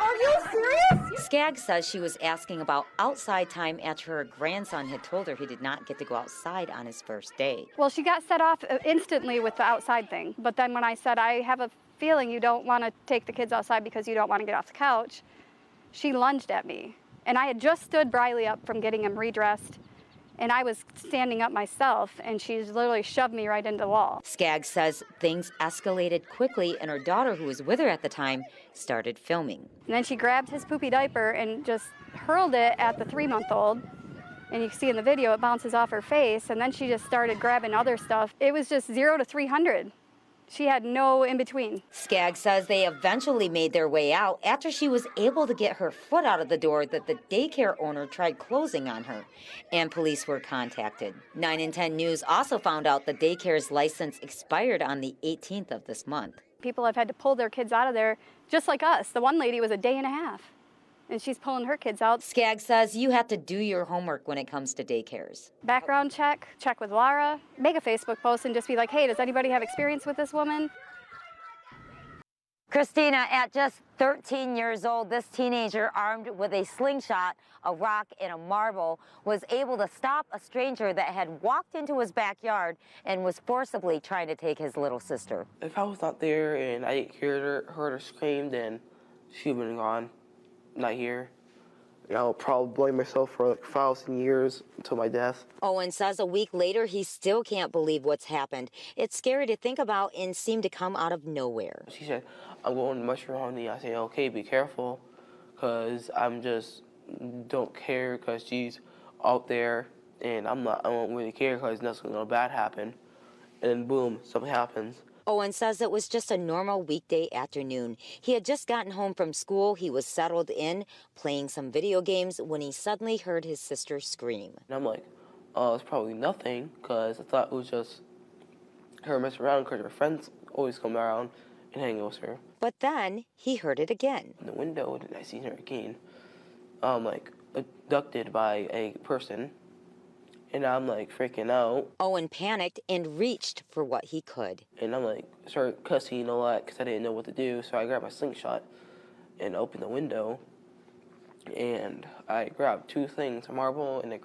Are you serious? Skaggs says she was asking about outside time after her grandson had told her he did not get to go outside on his first day. Well, she got set off instantly with the outside thing. But then when I said, I have a feeling you don't want to take the kids outside because you don't want to get off the couch, she lunged at me. And I had just stood Briley up from getting him redressed, and I was standing up myself, and she literally shoved me right into the wall. Skaggs says things escalated quickly, and her daughter, who was with her at the time, started filming. And then she grabbed his poopy diaper and just hurled it at the 3-month-old. And you can see in the video, it bounces off her face, and then she just started grabbing other stuff. It was just 0 to 300. She had no in-between. Skaggs says they eventually made their way out after she was able to get her foot out of the door that the daycare owner tried closing on her, and police were contacted. 9 and 10 News also found out the daycare's license expired on the 18th of this month. People have had to pull their kids out of there, just like us. The one lady was a day and a half, and she's pulling her kids out. Skaggs says you have to do your homework when it comes to daycares. Background check with Laura, make a Facebook post and just be like, hey, does anybody have experience with this woman? Christina, at just 13 years old, this teenager armed with a slingshot, a rock, and a marble was able to stop a stranger that had walked into his backyard and was forcibly trying to take his little sister. If I was not there and I didn't heard her scream, then she would have been gone. Not here. I'll probably blame myself for like 1,000 years until my death. Owen says a week later he still can't believe what's happened. It's scary to think about and seemed to come out of nowhere. She said, I'm going to mushroom honey. I said, okay, be careful, because I'm just don't care because she's out there, and I don't really care because nothing bad happen. And then boom, something happens. Owen says it was just a normal weekday afternoon. He had just gotten home from school. He was settled in, playing some video games, when he suddenly heard his sister scream. And I'm like, oh, it's probably nothing, because I thought it was just her messing around because her friends always come around and hang out with her. But then he heard it again. In the window, and I seen her again, like abducted by a person. And I'm like freaking out. Owen panicked and reached for what he could. And I'm like, started cussing a lot because I didn't know what to do. So I grabbed my slingshot and opened the window. And I grabbed 2 things, a marble and a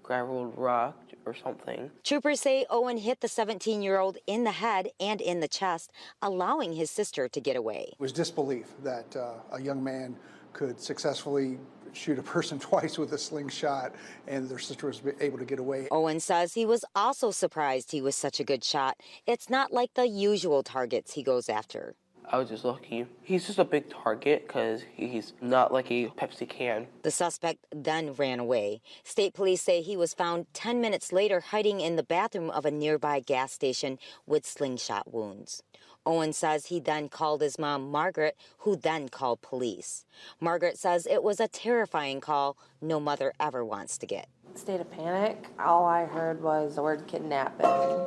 graveled rock or something. Troopers say Owen hit the 17-year-old in the head and in the chest, allowing his sister to get away. It was disbelief that a young man could successfully shoot a person twice with a slingshot and their sister was able to get away. Owen says he was also surprised he was such a good shot. It's not like the usual targets he goes after. I was just lucky. He's just a big target because he's not like a Pepsi can. The suspect then ran away. State police say he was found 10 minutes later hiding in the bathroom of a nearby gas station with slingshot wounds. Owen says he then called his mom, Margaret, who then called police. Margaret says it was a terrifying call no mother ever wants to get. State of panic. All I heard was the word kidnap, and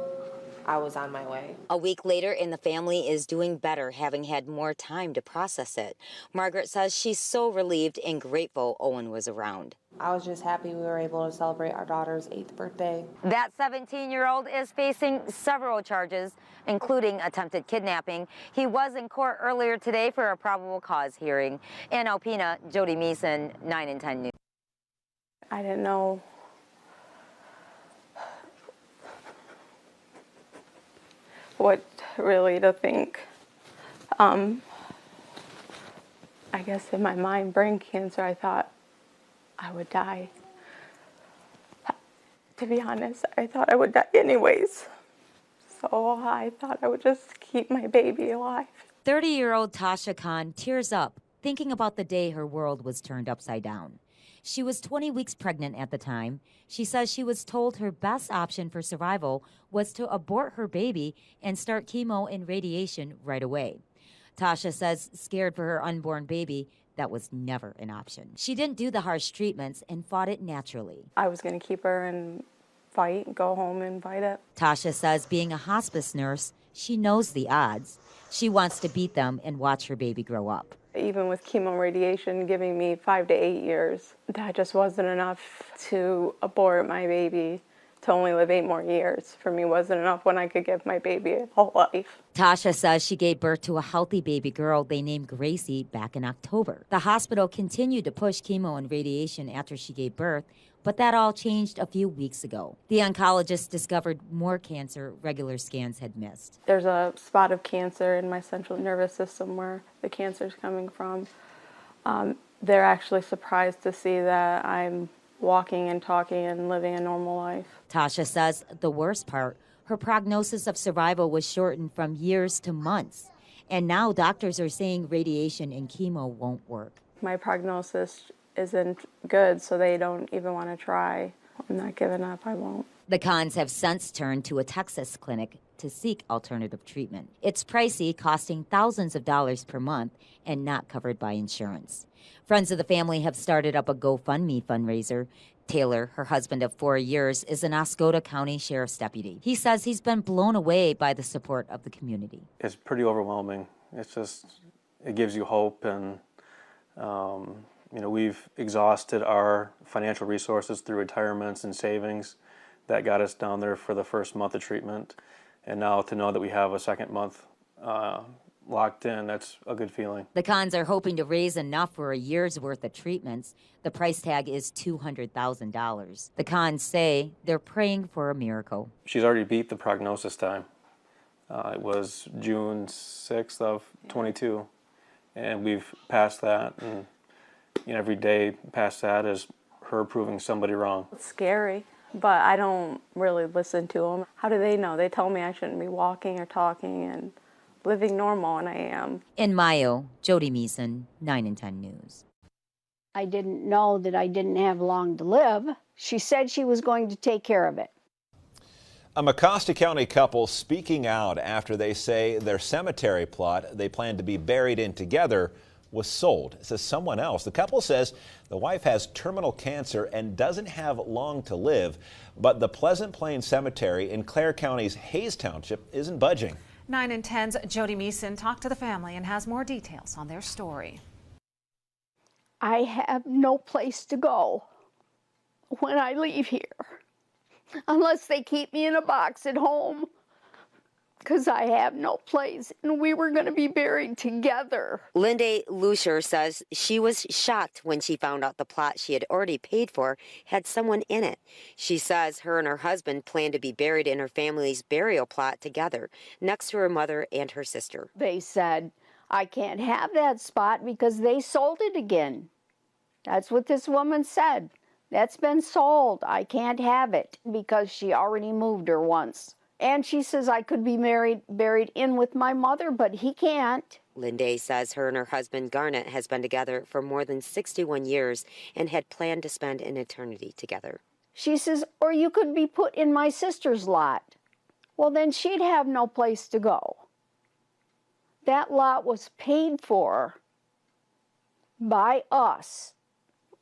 I was on my way. A week later, and the family is doing better, having had more time to process it. Margaret says she's so relieved and grateful Owen was around. I was just happy we were able to celebrate our daughter's 8th birthday. That 17-year-old is facing several charges, including attempted kidnapping. He was in court earlier today for a probable cause hearing. In Alpena, Jodi Miesen, 9 and 10 News. I didn't know what really to think. I guess in my mind, brain cancer, I thought I would die. To be honest, I thought I would die anyways. So I thought I would just keep my baby alive. 30-year-old Tasha Khan tears up, thinking about the day her world was turned upside down. She was 20 weeks pregnant at the time. She says she was told her best option for survival was to abort her baby and start chemo and radiation right away. Tasha says, scared for her unborn baby, that was never an option. She didn't do the harsh treatments and fought it naturally. I was going to keep her and fight, go home and fight it. Tasha says being a hospice nurse, she knows the odds. She wants to beat them and watch her baby grow up. Even with chemo radiation giving me 5 to 8 years, that just wasn't enough to abort my baby To only live 8 more years for me wasn't enough when I could give my baby a whole life. Tasha says she gave birth to a healthy baby girl they named Gracie back in October. The hospital continued to push chemo and radiation after she gave birth, but that all changed a few weeks ago. The oncologist discovered more cancer regular scans had missed. There's a spot of cancer in my central nervous system where the cancer's coming from. They're actually surprised to see that I'm walking and talking and living a normal life. Tasha says the worst part, her prognosis of survival was shortened from years to months. And now doctors are saying radiation and chemo won't work. My prognosis isn't good, so they don't even want to try. I'm not giving up, I won't. The Khans have since turned to a Texas clinic to seek alternative treatment. It's pricey, costing thousands of dollars per month and not covered by insurance. Friends of the family have started up a GoFundMe fundraiser. Taylor, her husband of 4 years, is an Oscoda County Sheriff's deputy. He says he's been blown away by the support of the community. It's pretty overwhelming. It's just, it gives you hope, and we've exhausted our financial resources through retirements and savings. That got us down there for the first month of treatment. And now to know that we have a second month locked in, that's a good feeling. The Khans are hoping to raise enough for a year's worth of treatments. The price tag is $200,000. The Khans say they're praying for a miracle. She's already beat the prognosis time. It was June 6th of 22, and we've passed that. And every day past that is her proving somebody wrong. It's scary, but I don't really listen to them. How do they know? They tell me I shouldn't be walking or talking and living normal, and I am. In Mayo, Jodi Miesen, 9 and 10 News. I didn't know that I didn't have long to live. She said she was going to take care of it. A Mecosta County couple speaking out after they say their cemetery plot they plan to be buried in together was sold. It says someone else. The couple says the wife has terminal cancer and doesn't have long to live, but the Pleasant Plains Cemetery in Clare County's Hayes Township isn't budging. 9 and 10's Jodi Miesen talked to the family and has more details on their story. I have no place to go when I leave here, unless they keep me in a box at home, because I have no place, and we were going to be buried together. Linda Lucier says she was shocked when she found out the plot she had already paid for had someone in it. She says her and her husband plan to be buried in her family's burial plot together, next to her mother and her sister. They said, I can't have that spot because they sold it again. That's what this woman said. That's been sold. I can't have it because she already moved her once. And she says I could be buried in with my mother, but he can't. Linda says her and her husband Garnet has been together for more than 61 years and had planned to spend an eternity together. She says, or you could be put in my sister's lot. Well, then she'd have no place to go. That lot was paid for by us.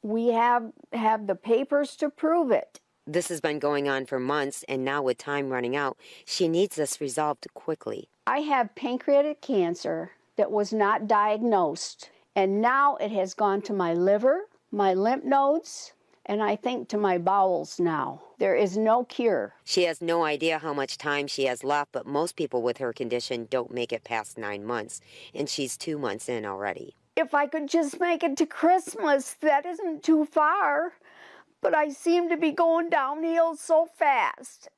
We have the papers to prove it. This has been going on for months, and now with time running out, she needs this resolved quickly. I have pancreatic cancer that was not diagnosed, and now it has gone to my liver, my lymph nodes, and I think to my bowels now. There is no cure. She has no idea how much time she has left, but most people with her condition don't make it past 9 months, and she's 2 months in already. If I could just make it to Christmas, that isn't too far. But I seem to be going downhill so fast.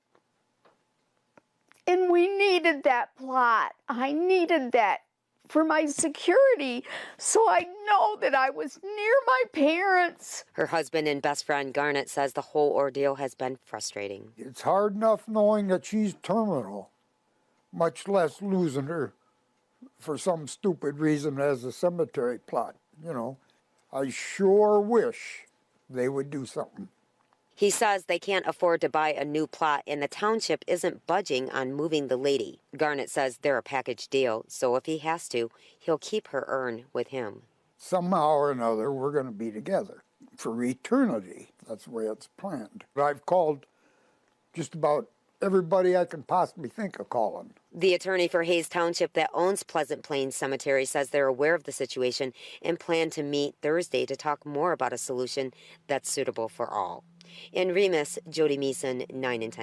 And we needed that plot. I needed that for my security, so I know that I was near my parents. Her husband and best friend Garnet says the whole ordeal has been frustrating. It's hard enough knowing that she's terminal, much less losing her for some stupid reason as a cemetery plot. I sure wish they would do something. He says they can't afford to buy a new plot, and the township isn't budging on moving the lady. Garnet says they're a package deal, so if he has to, he'll keep her urn with him. Somehow or another, we're going to be together for eternity. That's the way it's planned. I've called just about everybody I can possibly think of calling. The attorney for Hayes Township that owns Pleasant Plains Cemetery says they're aware of the situation and plan to meet Thursday to talk more about a solution that's suitable for all. In Remus, Jodi Miesen, 9 and 10.